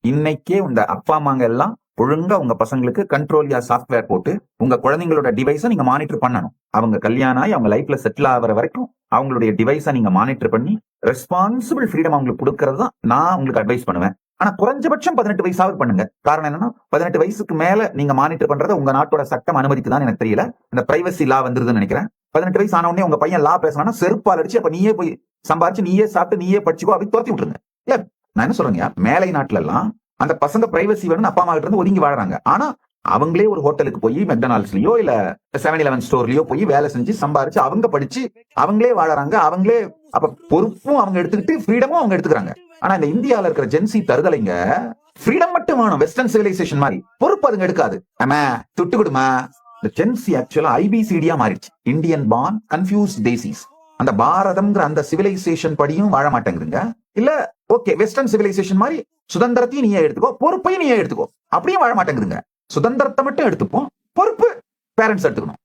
இன்னைக்கே இந்த அப்பா அம்மாங்க எல்லாம் ஒழுங்கா உங்க பசங்களுக்கு கண்ட்ரோலியா சாஃப்ட்வேர் போட்டு உங்க குழந்தைங்களோட டிவைஸை நீங்க மானிட்டர் பண்ணணும். அவங்க கல்யாணம் ஆகி அவங்க லைஃப்ல செட்டில் ஆகிற வரைக்கும் அவங்களுடைய டிவைஸை நீங்க மானிட்டர் பண்ணி ரெஸ்பான்சிபிள் ஃப்ரீடம் அவங்களுக்கு கொடுக்கறது தான் நான் உங்களுக்கு அட்வைஸ் பண்ணுவேன். ஆனா குறைஞ்சபட்சம் 18 வயசாவது பண்ணுங்க. காரணம் என்னன்னா 18 வயசுக்கு மேல நீங்க மானிட்டர் பண்றத உங்க நாட்டோட சட்டம் அனுமதிக்குதான்னு எனக்கு தெரியல. இந்த பிரைவசி லா வந்துருதுன்னு நினைக்கிறேன். 18 வயசு ஆன உடனே உங்க பையன் லா பேசினா செருப்பால் அடிச்சு அப்ப நீயே போய் சம்பாதிச்சு நீயே சாப்பிட்டு நீயே படிச்சுக்கோ அப்படி துரத்தி விட்டுருங்க. இல்ல நான் என்ன சொல்றேங்க, மேலை நாட்டுல எல்லாம் அந்த பசங்க பிரைவசி வேணும்னு அப்பா அம்மா கிட்ட இருந்து ஒதுங்கி வாழறாங்க. ஆனா அவங்களே ஒரு ஹோட்டலுக்கு போய் மெக்டொனால்ட்ஸ்லயோ இல்ல 7-11 ஸ்டோர்லயோ போய் வேலை செஞ்சு சம்பாரிச்சு அவங்க படிச்சு அவங்களே வாழறாங்க. அவங்களே அப்ப பொறுப்பும் அவங்க எடுத்துக்கிட்டு ஃப்ரீடமும் அவங்க எடுத்துக்கிறாங்க. ஆனா இந்த இந்தியாவில இருக்கிற ஜென்சி தருதலைங்க ஃப்ரீடம் மட்டும் வேணும், வெஸ்டர்ன் சிவிலைசேஷன் மாதிரி பொறுப்பு அதுங்க எடுக்காது. ஆமா துட்டு கொடுமா. இந்த ஜென்சி ஆக்சுவலா ஐபிசிடியா மாறிடுச்சு, இந்தியன் பார்ன் கன்ஃபியூஸ்ட் டேசிஸ். அந்த பாரதம்ங்கிற அந்த சிவிலைசேஷன் படியும் வாழ மாட்டேங்குதுங்க. இல்ல ஓகே வெஸ்டர்ன் சிவிலைசேஷன் மாதிரி சுதந்திரத்தையும் நீயே எடுத்துக்கோ பொறுப்பையும் நீயே எடுத்துக்கோ அப்படியும் வாழ மாட்டேங்குதுங்க. சுதந்திரத்தை மட்டும் எடுத்துப்போம், பொறுப்பு பேரண்ட்ஸ் எடுத்துக்கணும்.